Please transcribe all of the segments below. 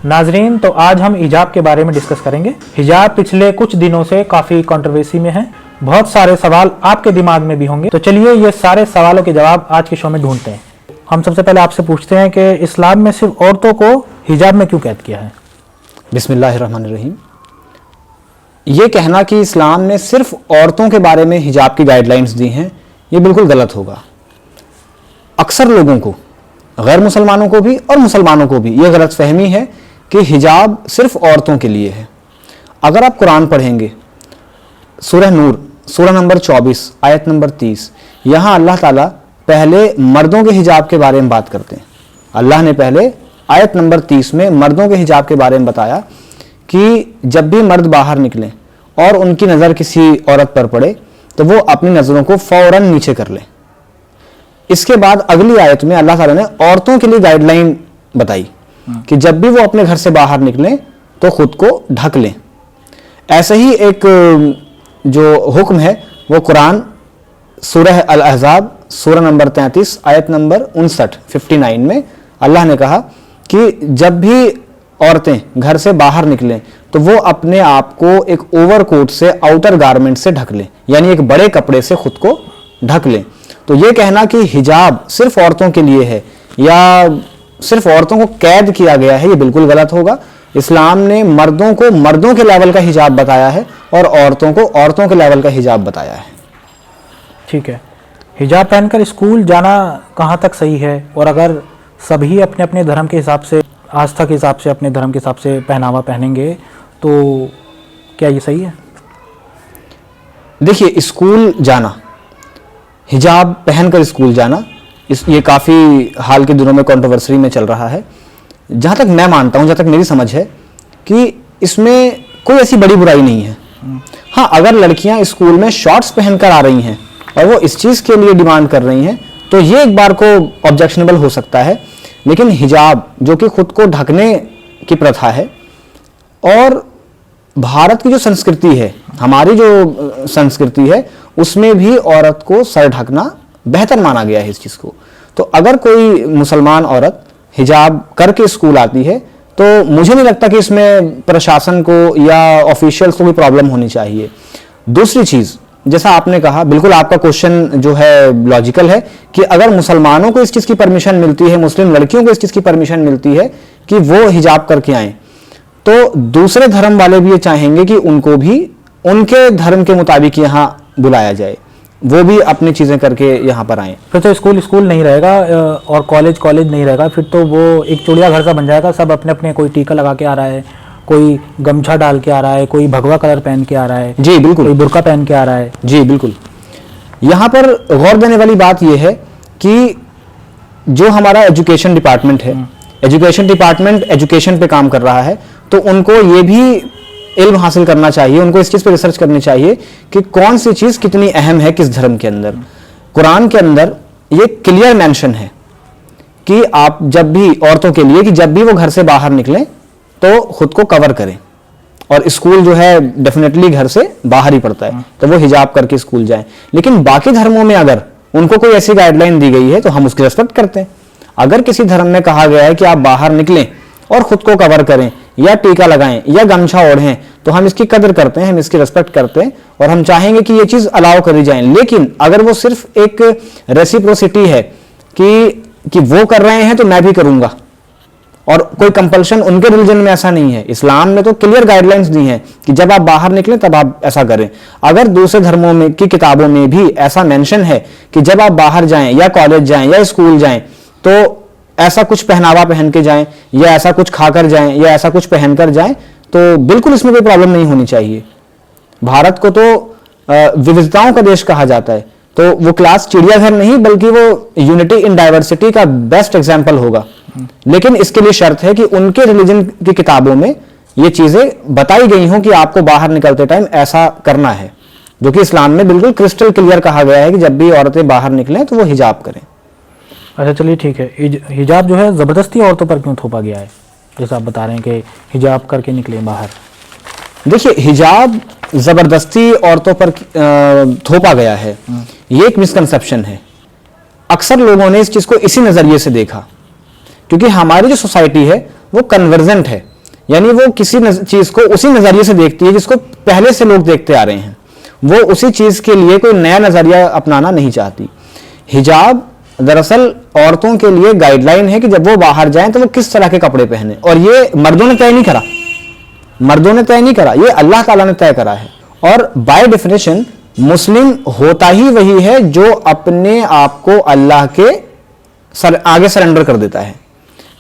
नाजरीन, तो आज हम हिजाब के बारे में डिस्कस करेंगे। हिजाब पिछले कुछ दिनों से काफ़ी कंट्रोवर्सी में है। बहुत सारे सवाल आपके दिमाग में भी होंगे, तो चलिए ये सारे सवालों के जवाब आज के शो में ढूंढते हैं। हम सबसे पहले आपसे पूछते हैं कि इस्लाम में सिर्फ औरतों को हिजाब में क्यों कैद किया है? बिस्मिल्लाहिर्रहमानिर्रहीम। ये कहना कि इस्लाम ने सिर्फ औरतों के बारे में हिजाब की गाइडलाइंस दी हैं, ये बिल्कुल गलत होगा। अक्सर लोगों को, गैर मुसलमानों को भी और मुसलमानों को भी ये गलत फहमी है कि हिजाब सिर्फ औरतों के लिए है। अगर आप कुरान पढ़ेंगे, सूरह नूर सूरह नंबर 24 आयत नंबर 30, यहाँ अल्लाह ताला पहले मर्दों के हिजाब के बारे में बात करते हैं। अल्लाह ने पहले आयत नंबर 30 में मर्दों के हिजाब के बारे में बताया कि जब भी मर्द बाहर निकलें और उनकी नज़र किसी औरत पर पड़े तो वो अपनी नज़रों को फौरन नीचे कर लें। इसके बाद अगली आयत में अल्लाह ताला ने औरतों के लिए गाइडलाइन बताई कि जब भी वो अपने घर से बाहर निकलें तो खुद को ढक लें। ऐसे ही एक जो हुक्म है वो कुरान सूरह अल अहज़ाब सूरह नंबर 33 आयत नंबर 59 में अल्लाह ने कहा कि जब भी औरतें घर से बाहर निकलें तो वो अपने आप को एक ओवरकोट से, आउटर गारमेंट से ढक लें, यानी एक बड़े कपड़े से खुद को ढक लें। तो ये कहना कि हिजाब सिर्फ औरतों के लिए है या सिर्फ औरतों को कैद किया गया है, ये बिल्कुल गलत होगा। इस्लाम ने मर्दों को मर्दों के लेवल का हिजाब बताया है और औरतों को औरतों के लेवल का हिजाब बताया है। ठीक है, हिजाब पहनकर स्कूल जाना कहाँ तक सही है? और अगर सभी अपने अपने धर्म के हिसाब से, आस्था के हिसाब से, अपने धर्म के हिसाब से पहनावा पहनेंगे तो क्या ये सही है? देखिए, स्कूल जाना, हिजाब पहनकर स्कूल जाना, ये काफ़ी हाल के दिनों में कंट्रोवर्सी में चल रहा है। जहाँ तक मैं मानता हूँ, जहाँ तक मेरी समझ है कि इसमें कोई ऐसी बड़ी बुराई नहीं है। हाँ, अगर लड़कियाँ स्कूल में शॉर्ट्स पहनकर आ रही हैं और वो इस चीज़ के लिए डिमांड कर रही हैं तो ये एक बार को ऑब्जेक्शनेबल हो सकता है। लेकिन हिजाब जो कि खुद को ढकने की प्रथा है, और भारत की जो संस्कृति है, हमारी जो संस्कृति है, उसमें भी औरत को सर ढकना बेहतर माना गया है इस चीज़ को। तो अगर कोई मुसलमान औरत हिजाब करके स्कूल आती है तो मुझे नहीं लगता कि इसमें प्रशासन को या ऑफिशियल्स को भी प्रॉब्लम होनी चाहिए। दूसरी चीज़, जैसा आपने कहा, बिल्कुल आपका क्वेश्चन जो है लॉजिकल है कि अगर मुसलमानों को इस चीज़ की परमिशन मिलती है, मुस्लिम लड़कियों को इस चीज़ की परमिशन मिलती है कि वो हिजाब करके आएँ, तो दूसरे धर्म वाले भी ये चाहेंगे कि उनको भी उनके धर्म के मुताबिक यहाँ बुलाया जाए, वो भी अपनी चीज़ें करके यहाँ पर आएँ। फिर तो स्कूल स्कूल नहीं रहेगा और कॉलेज कॉलेज नहीं रहेगा, फिर तो वो एक चिड़ियाघर सा बन जाएगा। सब अपने अपने, कोई टीका लगा के आ रहा है, कोई गमछा डाल के आ रहा है, कोई भगवा कलर पहन के आ रहा है, जी बिल्कुल, कोई बुर्का पहन के आ रहा है। जी बिल्कुल। यहाँ पर गौर देने वाली बात यह है कि जो हमारा एजुकेशन डिपार्टमेंट है, एजुकेशन डिपार्टमेंट एजुकेशन पे काम कर रहा है, तो उनको ये भी इल्म हासिल करना चाहिए, उनको इस चीज़ पे रिसर्च करनी चाहिए कि कौन सी चीज़ कितनी अहम है किस धर्म के अंदर। कुरान के अंदर ये क्लियर मेंशन है कि आप जब भी, औरतों के लिए, कि जब भी वो घर से बाहर निकलें तो खुद को कवर करें, और स्कूल जो है डेफिनेटली घर से बाहर ही पड़ता है, तो वो हिजाब करके स्कूल जाएं। लेकिन बाकी धर्मों में अगर उनको कोई ऐसी गाइडलाइन दी गई है तो हम उसकी रिस्पेक्ट करते हैं। अगर किसी धर्म में कहा गया है कि आप बाहर निकलें और खुद को कवर करें या टीका लगाएं या गमछा ओढ़ें, तो हम इसकी कदर करते हैं, हम इसकी रिस्पेक्ट करते हैं और हम चाहेंगे कि ये चीज़ अलाउ करी जाए। लेकिन अगर वो सिर्फ एक रेसिप्रोसिटी है कि वो कर रहे हैं तो मैं भी करूंगा, और कोई कंपल्शन उनके रिलीजन में ऐसा नहीं है। इस्लाम ने तो क्लियर गाइडलाइंस दी हैं कि जब आप बाहर निकलें तब आप ऐसा करें। अगर दूसरे धर्मों में की किताबों में भी ऐसा मेंशन है कि जब आप बाहर जाएं या कॉलेज जाएं या स्कूल जाएं तो ऐसा कुछ पहनावा पहन के जाएं या ऐसा कुछ खाकर जाएं या ऐसा कुछ पहनकर जाएं, तो बिल्कुल इसमें कोई प्रॉब्लम नहीं होनी चाहिए। भारत को तो विविधताओं का देश कहा जाता है, तो वो क्लास चिड़ियाघर नहीं बल्कि वो यूनिटी इन डाइवर्सिटी का बेस्ट एग्जाम्पल होगा। लेकिन इसके लिए शर्त है कि उनके रिलीजन की किताबों में ये चीजें बताई गई हों कि आपको बाहर निकलते टाइम ऐसा करना है, जो कि इस्लाम में बिल्कुल क्रिस्टल क्लियर कहा गया है कि जब भी औरतें बाहर निकलें तो वो हिजाब करें। अच्छा, चलिए ठीक है। हिजाब जो है ज़बरदस्ती औरतों पर क्यों थोपा गया है, जैसा आप बता रहे हैं कि हिजाब करके निकले बाहर? देखिए, हिजाब ज़बरदस्ती औरतों पर थोपा गया है, ये एक मिसकंसेप्शन है। अक्सर लोगों ने इस चीज़ को इसी नज़रिए से देखा, क्योंकि हमारी जो सोसाइटी है वो कन्वर्जेंट है। यानी वो किसी चीज को उसी नजरिए से देखती है जिसको पहले से लोग देखते आ रहे हैं, वो उसी चीज के लिए कोई नया नजरिया अपनाना नहीं चाहती। हिजाब दरअसल औरतों के लिए गाइडलाइन है कि जब वो बाहर जाएं तो वो किस तरह के कपड़े पहने, और ये मर्दों ने तय नहीं करा, मर्दों ने तय नहीं करा, ये अल्लाह ताला ने तय करा है। और बाय डेफिनेशन मुस्लिम होता ही वही है जो अपने आप को अल्लाह के आगे सरेंडर कर देता है।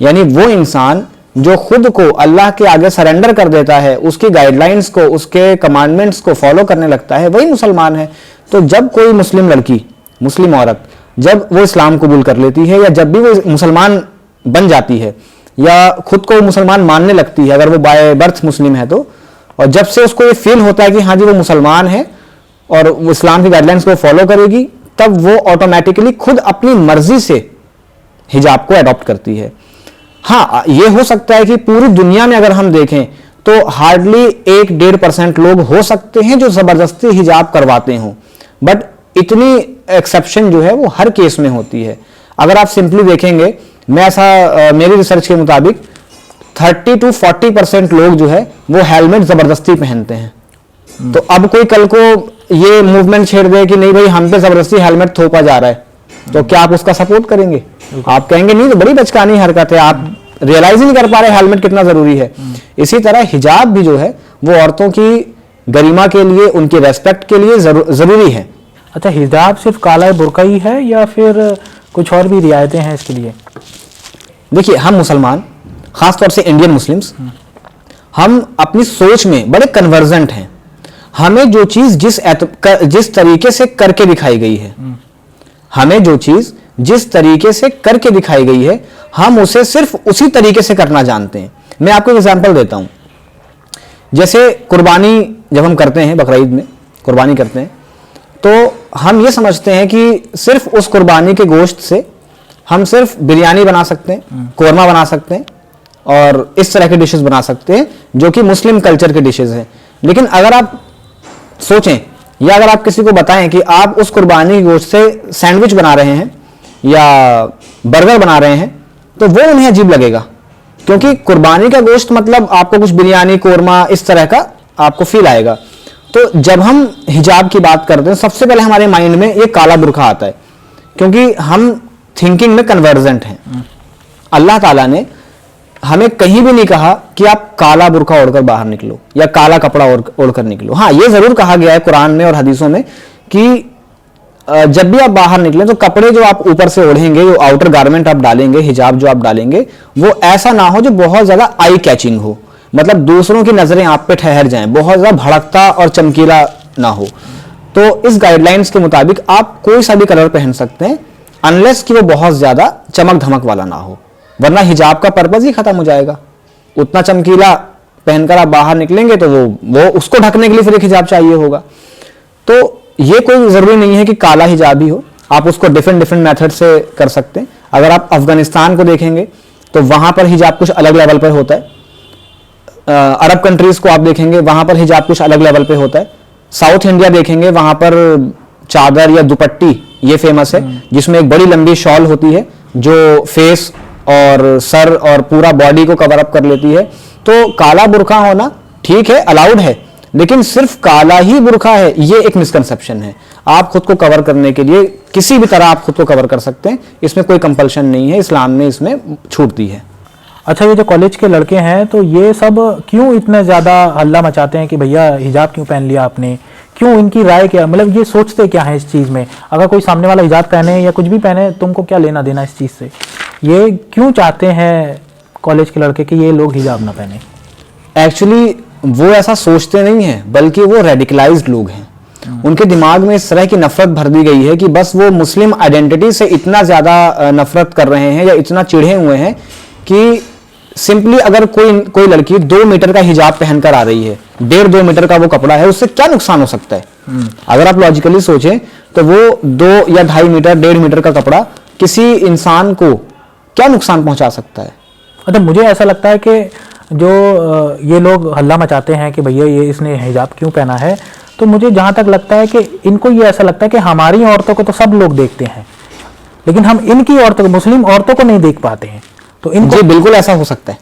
यानी वो इंसान जो खुद को अल्लाह के आगे सरेंडर कर देता है, उसकी गाइडलाइंस को, उसके कमांडमेंट्स को फॉलो करने लगता है, वही मुसलमान है। तो जब कोई मुस्लिम लड़की, मुस्लिम औरत जब वो इस्लाम कबूल कर लेती है, या जब भी वो मुसलमान बन जाती है, या खुद को मुसलमान मानने लगती है, अगर वो बाय बर्थ मुस्लिम है तो, और जब से उसको ये फील होता है कि हाँ जी वो मुसलमान है और वो इस्लाम की गाइडलाइंस को फॉलो करेगी, तब वो ऑटोमेटिकली खुद अपनी मर्जी से हिजाब को अडॉप्ट करती है। हाँ, ये हो सकता है कि पूरी दुनिया में अगर हम देखें तो हार्डली 1-1.5% लोग हो सकते हैं जो जबरदस्ती हिजाब करवाते हों, बट इतनी एक्सेप्शन जो है वो हर केस में होती है। अगर आप सिंपली देखेंगे, मैं ऐसा मेरी रिसर्च के मुताबिक 30-40% लोग जो है वो हेलमेट जबरदस्ती पहनते हैं। तो अब कोई कल को ये मूवमेंट छेड़ दे कि नहीं भाई हम पे जबरदस्ती हेलमेट थोपा जा रहा है, तो क्या आप उसका सपोर्ट करेंगे? आप कहेंगे नहीं, तो बड़ी बचकानी हरकत है, आप रियलाइज ही नहीं कर पा रहे हेलमेट कितना जरूरी है। इसी तरह हिजाब भी जो है वो औरतों की गरिमा के लिए, उनकी रेस्पेक्ट के लिए जरूरी है। अच्छा, हिजाब सिर्फ काला बुर्का ही है या फिर कुछ और भी रियायतें हैं इसके लिए? देखिए, हम मुसलमान, खासतौर से इंडियन मुस्लिम्स, हम अपनी सोच में बड़े कन्वर्जेंट हैं। हमें जो चीज जिस तरीके से करके दिखाई गई है, हमें जो चीज जिस तरीके से करके दिखाई गई है, हम उसे सिर्फ उसी तरीके से करना जानते हैं। मैं आपको एक एग्जांपल देता हूं। जैसे कुर्बानी जब हम करते हैं, बकरा ईद में कुर्बानी करते हैं, तो हम ये समझते हैं कि सिर्फ उस कुर्बानी के गोश्त से हम सिर्फ बिरयानी बना सकते हैं, कोरमा बना सकते हैं और इस तरह के डिशेस बना सकते हैं जो कि मुस्लिम कल्चर के डिशेस हैं। लेकिन अगर आप सोचें या अगर आप किसी को बताएं कि आप उस कुर्बानी के गोश्त से सैंडविच बना रहे हैं या बर्गर बना रहे हैं, तो वो उन्हें अजीब लगेगा, क्योंकि कुर्बानी का गोश्त मतलब आपको कुछ बिरयानी, कोरमा इस तरह का आपको फील आएगा। तो जब हम हिजाब की बात करते हैं, सबसे पहले हमारे माइंड में ये काला बुर्का आता है, क्योंकि हम थिंकिंग में कन्वर्जेंट हैं। अल्लाह ताला ने हमें कहीं भी नहीं कहा कि आप काला बुर्का ओढ़कर बाहर निकलो या काला कपड़ा ओढ़कर निकलो। हाँ, ये जरूर कहा गया है कुरान में और हदीसों में कि जब भी आप बाहर निकले तो कपड़े जो आप ऊपर से ओढ़ेंगे, जो आउटर गारमेंट आप डालेंगे, हिजाब जो आप डालेंगे, वो ऐसा ना हो जो बहुत ज्यादा आई कैचिंग हो, मतलब दूसरों की नजरें आप पे ठहर जाएं, बहुत ज्यादा भड़कता और चमकीला ना हो। तो इस गाइडलाइंस के मुताबिक आप कोई सा भी कलर पहन सकते हैं, अनलेस कि वो बहुत ज्यादा चमक धमक वाला ना हो, वरना हिजाब का पर्पज ही खत्म हो जाएगा। उतना चमकीला पहनकर आप बाहर निकलेंगे तो वो उसको ढकने के लिए फिर एक हिजाब चाहिए होगा। तो ये कोई जरूरी नहीं है कि काला हिजाब ही हो, आप उसको डिफरेंट मेथड से कर सकते हैं। अगर आप अफगानिस्तान को देखेंगे तो वहां पर हिजाब कुछ अलग लेवल पर होता है। अरब कंट्रीज को आप देखेंगे, वहां पर हिजाब कुछ अलग लेवल पे होता है। साउथ इंडिया देखेंगे, वहां पर चादर या दुपट्टी ये फेमस है, जिसमें एक बड़ी लंबी शॉल होती है जो फेस और सर और पूरा बॉडी को कवर अप कर लेती है। तो काला बुर्का होना ठीक है, अलाउड है, लेकिन सिर्फ काला ही बुर्का है ये एक मिसकंसेप्शन है। आप खुद को कवर करने के लिए किसी भी तरह आप खुद को कवर कर सकते हैं, इसमें कोई कंपल्शन नहीं है, इस्लाम ने इसमें छूट दी है। अच्छा, ये जो कॉलेज के लड़के हैं तो ये सब क्यों इतने ज्यादा हल्ला मचाते हैं कि भैया हिजाब क्यों पहन लिया आपने? क्यों, इनकी राय क्या, मतलब ये सोचते क्या है इस चीज में? अगर कोई सामने वाला हिजाब पहने या कुछ भी पहने, तुमको क्या लेना देना इस चीज से? ये क्यों चाहते हैं कॉलेज के लड़के कि ये लोग हिजाब ना पहने? एक्चुअली वो ऐसा सोचते नहीं है, बल्कि वो रेडिकलाइज्ड लोग हैं। उनके दिमाग में इस तरह की नफरत भर दी गई है कि बस वो मुस्लिम आइडेंटिटी से इतना ज्यादा नफरत कर रहे हैं या इतना चिढ़े हुए हैं कि सिंपली अगर कोई लड़की 2 मीटर का हिजाब पहनकर आ रही है, 1.5-2 मीटर का वो कपड़ा है, उससे क्या नुकसान हो सकता है? अगर आप लॉजिकली सोचें तो वो 2 या 2.5 मीटर, 1.5 मीटर का कपड़ा किसी इंसान को क्या नुकसान पहुंचा सकता है? मतलब मुझे ऐसा लगता है कि जो ये लोग हल्ला मचाते हैं कि भैया ये इसने हिजाब क्यों पहना है, तो मुझे जहां तक लगता है कि इनको ये ऐसा लगता है कि हमारी औरतों को तो सब लोग देखते हैं, लेकिन हम इनकी औरतों को, मुस्लिम औरतों को नहीं देख पाते हैं। तो इनको जी बिल्कुल ऐसा हो सकता है।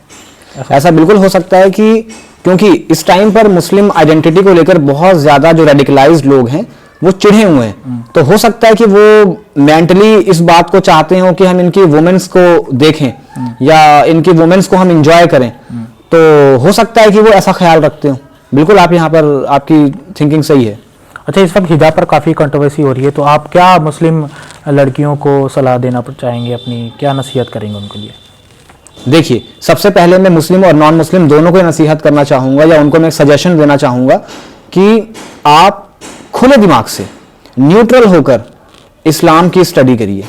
ऐसा बिल्कुल हो सकता है कि क्योंकि इस टाइम पर मुस्लिम आइडेंटिटी को लेकर बहुत ज्यादा जो रेडिकलाइज्ड लोग हैं वो चिढ़े हुए हैं, तो हो सकता है कि वो मेंटली इस बात को चाहते हो कि हम इनकी वुमेन्स को देखें या इनकी वुमेन्स को हम इंजॉय करें, तो हो सकता है कि वो ऐसा ख्याल रखते हो। बिल्कुल आप यहाँ पर आपकी थिंकिंग सही है। अच्छा, इस वक्त हिजाब पर काफ़ी कंट्रोवर्सी हो रही है, तो आप क्या मुस्लिम लड़कियों को सलाह देना चाहेंगे, अपनी क्या नसीहत करेंगे उनके लिए? देखिए, सबसे पहले मैं मुस्लिम और नॉन मुस्लिम दोनों को नसीहत करना चाहूंगा या उनको मैं सजेशन देना चाहूंगा कि आप खुले दिमाग से न्यूट्रल होकर इस्लाम की स्टडी करिए।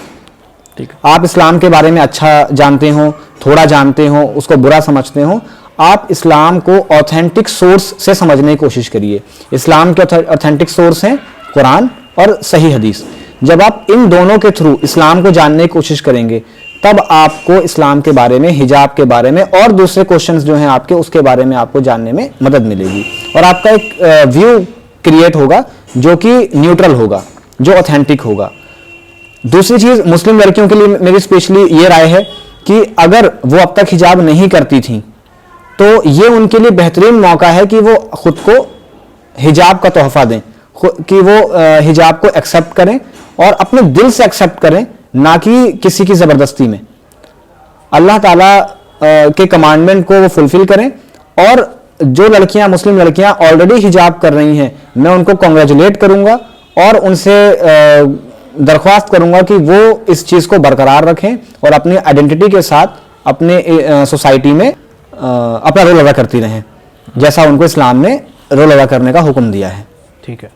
ठीक है। आप इस्लाम के बारे में अच्छा जानते हो, थोड़ा जानते हो, उसको बुरा समझते हो, आप इस्लाम को ऑथेंटिक सोर्स से समझने की कोशिश करिए। इस्लाम के ऑथेंटिक सोर्स हैं कुरान और सही हदीस। जब आप इन दोनों के थ्रू इस्लाम को जानने की कोशिश करेंगे तब आपको इस्लाम के बारे में, हिजाब के बारे में और दूसरे क्वेश्चंस जो हैं आपके, उसके बारे में आपको जानने में मदद मिलेगी और आपका एक व्यू क्रिएट होगा जो कि न्यूट्रल होगा, जो ऑथेंटिक होगा। दूसरी चीज, मुस्लिम लड़कियों के लिए मेरी स्पेशली ये राय है कि अगर वो अब तक हिजाब नहीं करती थी तो ये उनके लिए बेहतरीन मौका है कि वो खुद को हिजाब का तोहफा दें, कि वो हिजाब को एक्सेप्ट करें और अपने दिल से एक्सेप्ट करें, ना कि किसी की जबरदस्ती में। अल्लाह ताला के कमांडमेंट को वो फुलफिल करें। और जो लड़कियां, मुस्लिम लड़कियां ऑलरेडी हिजाब कर रही हैं, मैं उनको कॉन्ग्रेचुलेट करूंगा और उनसे दरख्वास्त करूंगा कि वो इस चीज को बरकरार रखें और अपनी आइडेंटिटी के साथ अपने सोसाइटी में अपना रोल अदा करती रहें, जैसा उनको इस्लाम ने रोल अदा करने का हुक्म दिया है। ठीक है।